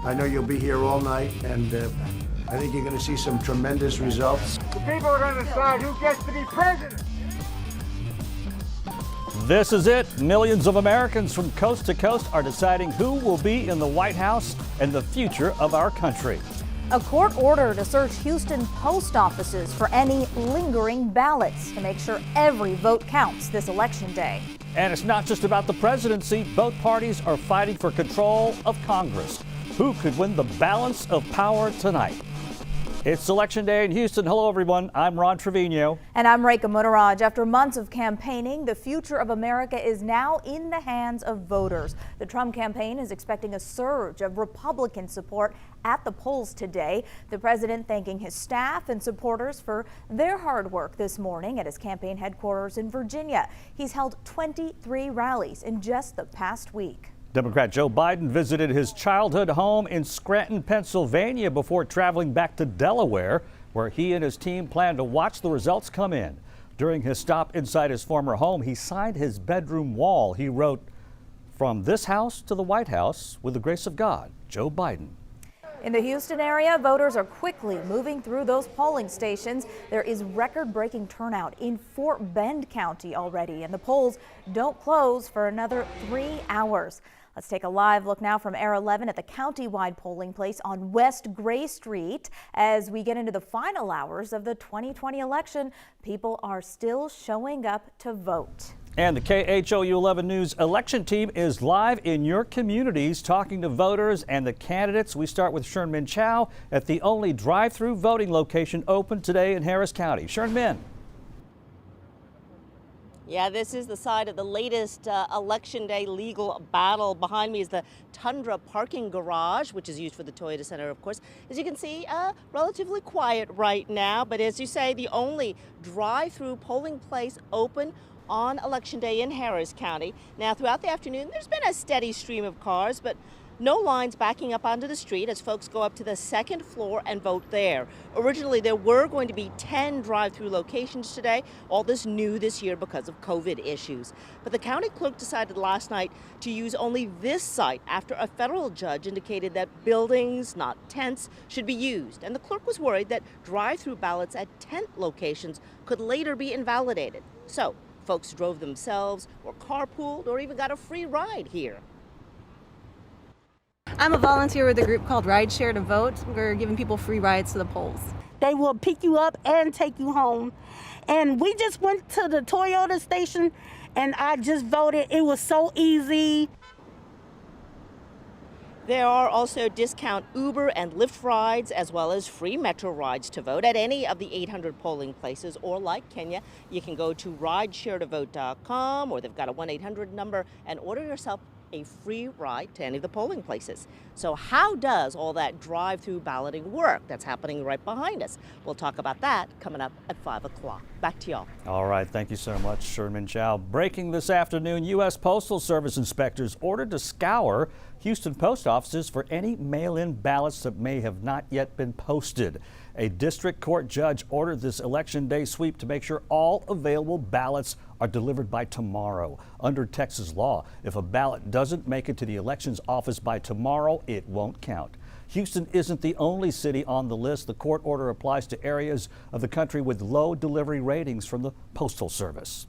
I know you'll be here all night, and I think you're going to see some tremendous results. The people are going to decide who gets to be president. This is it. Millions of Americans from coast to coast are deciding who will be in the White House and the future of our country. A court order to search Houston post offices for any lingering ballots to make sure every vote counts this election day. And it's not just about the presidency. Both parties are fighting for control of Congress. Who could win the balance of power tonight? It's Election Day in Houston. Hello, everyone. I'm Ron Trevino. And I'm Rekha Muniraj. After months of campaigning, the future of America is now in the hands of voters. The Trump campaign is expecting a surge of Republican support at the polls today. The president thanking his staff and supporters for their hard work this morning at his campaign headquarters in Virginia. He's held 23 rallies in just the past week. Democrat Joe Biden visited his childhood home in Scranton, Pennsylvania before traveling back to Delaware, where he and his team plan to watch the results come in. During his stop inside his former home, he signed his bedroom wall. He wrote, "From this house to the White House, with the grace of God, Joe Biden." In the Houston area, voters are quickly moving through those polling stations. There is record-breaking turnout in Fort Bend County already, and the polls don't close for another 3 hours. Let's take a live look now from Air 11 at the county-wide polling place on West Gray Street. As we get into the final hours of the 2020 election, people are still showing up to vote. And the KHOU 11 News election team is live in your communities talking to voters and the candidates. We start with Sherman Chow at the only drive-through voting location open today in Harris County. Sherman. Yeah, this is the side of the latest Election Day legal battle. Behind me is the Tundra parking garage, which is used for the Toyota Center, of course. As you can see, relatively quiet right now, but as you say, the only drive-through polling place open on Election Day in Harris County. Now, throughout the afternoon, there's been a steady stream of cars, but no lines backing up onto the street as folks go up to the second floor and vote there. Originally, there were going to be 10 drive-through locations today. All this new this year because of COVID issues. But the county clerk decided last night to use only this site after a federal judge indicated that buildings, not tents, should be used. And the clerk was worried that drive-through ballots at tent locations could later be invalidated. So folks drove themselves or carpooled or even got a free ride here. I'm a volunteer with a group called Ride Share to Vote. We're giving people free rides to the polls. They will pick you up and take you home. And we just went to the Toyota station and I just voted. It was so easy. There are also discount Uber and Lyft rides, as well as free Metro rides to vote at any of the 800 polling places. Or like Kenya, you can go to ridesharetovote.com, or they've got a 1-800 number, and order yourself a free ride to any of the polling places. So how does all that drive-through balloting work? That's happening right behind us. We'll talk about that coming up at 5 o'clock. Back to y'all. All right, thank you so much, Sherman Chow. Breaking this afternoon, U.S. Postal Service inspectors ordered to scour Houston post offices for any mail-in ballots that may have not yet been posted. A district court judge ordered this election day sweep to make sure all available ballots are delivered by tomorrow. Under Texas law, if a ballot doesn't make it to the elections office by tomorrow, it won't count. Houston isn't the only city on the list. The court order applies to areas of the country with low delivery ratings from the Postal Service.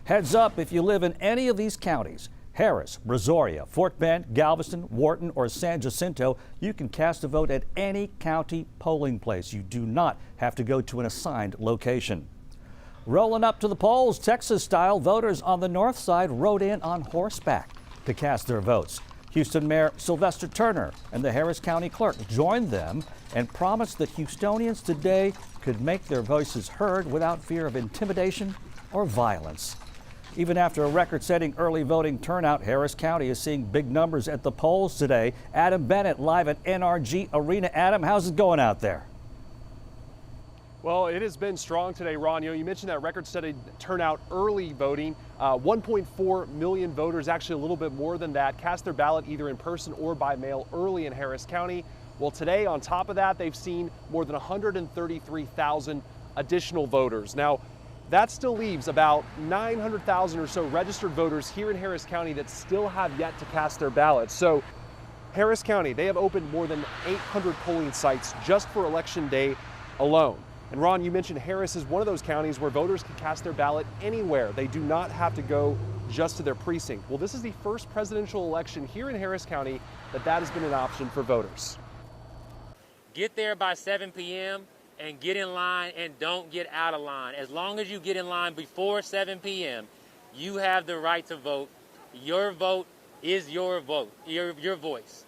Heads up, if you live in any of these counties, Harris, Brazoria, Fort Bend, Galveston, Wharton, or San Jacinto, you can cast a vote at any county polling place. You do not have to go to an assigned location. Rolling up to the polls, Texas style, voters on the north side rode in on horseback to cast their votes. Houston Mayor Sylvester Turner and the Harris County Clerk joined them and promised that Houstonians today could make their voices heard without fear of intimidation or violence. Even after a record-setting early voting turnout, Harris County is seeing big numbers at the polls today. Adam Bennett live at NRG Arena. Adam, how's it going out there? Well, it has been strong today, Ron. You mentioned that record-setting turnout early voting. 1.4 million voters, actually a little bit more than that, cast their ballot either in person or by mail early in Harris County. Well, today, on top of that, they've seen more than 133,000 additional voters. Now, that still leaves about 900,000 or so registered voters here in Harris County that still have yet to cast their ballots. So Harris County, they have opened more than 800 polling sites just for Election Day alone. And Ron, you mentioned Harris is one of those counties where voters can cast their ballot anywhere. They do not have to go just to their precinct. Well, this is the first presidential election here in Harris County that has been an option for voters. Get there by 7 p.m. and get in line and don't get out of line. As long as you get in line before 7 p.m., you have the right to vote. Your vote is your vote, your voice.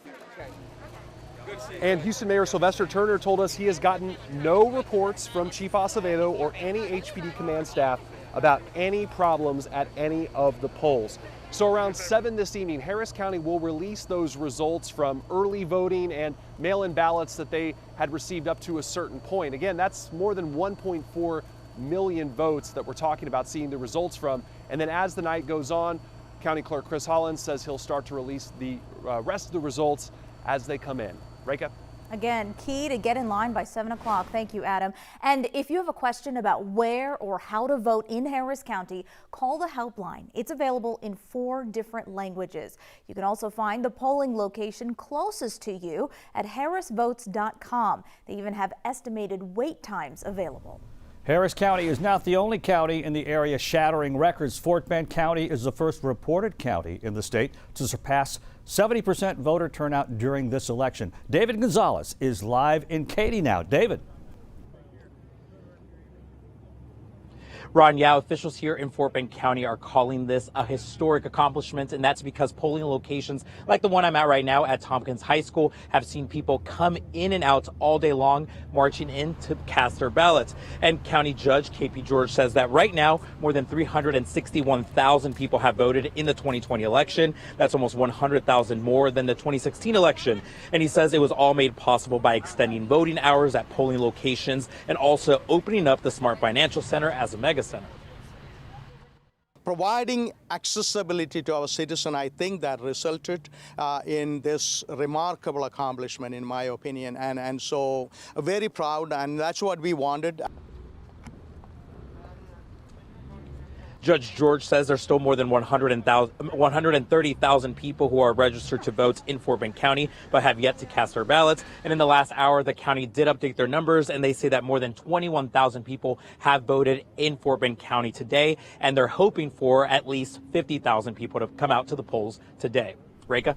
And Houston Mayor Sylvester Turner told us he has gotten no reports from Chief Acevedo or any HPD command staff about any problems at any of the polls. So around 7 this evening, Harris County will release those results from early voting and mail-in ballots that they had received up to a certain point. Again, that's more than 1.4 million votes that we're talking about seeing the results from. And then as the night goes on, County Clerk Chris Hollins says he'll start to release the rest of the results as they come in. Reka? Again, key to get in line by 7 o'clock. Thank you, Adam. And if you have a question about where or how to vote in Harris County, call the helpline. It's available in 4 different languages. You can also find the polling location closest to you at harrisvotes.com. They even have estimated wait times available. Harris County is not the only county in the area shattering records. Fort Bend County is the first reported county in the state to surpass 70% voter turnout during this election. David Gonzalez is live in Katy now. David. Ron, yeah, officials here in Fort Bend County are calling this a historic accomplishment, and that's because polling locations like the one I'm at right now at Tompkins High School have seen people come in and out all day long, marching in to cast their ballots. And County Judge KP George says that right now, more than 361,000 people have voted in the 2020 election. That's almost 100,000 more than the 2016 election. And he says it was all made possible by extending voting hours at polling locations and also opening up the Smart Financial Center as a mega center. Providing accessibility to our citizen, I think that resulted in this remarkable accomplishment, in my opinion, and so very proud, and that's what we wanted. Judge George says there's still more than 130,000 people who are registered to vote in Fort Bend County, but have yet to cast their ballots. And in the last hour, the county did update their numbers, and they say that more than 21,000 people have voted in Fort Bend County today, and they're hoping for at least 50,000 people to come out to the polls today. Reka?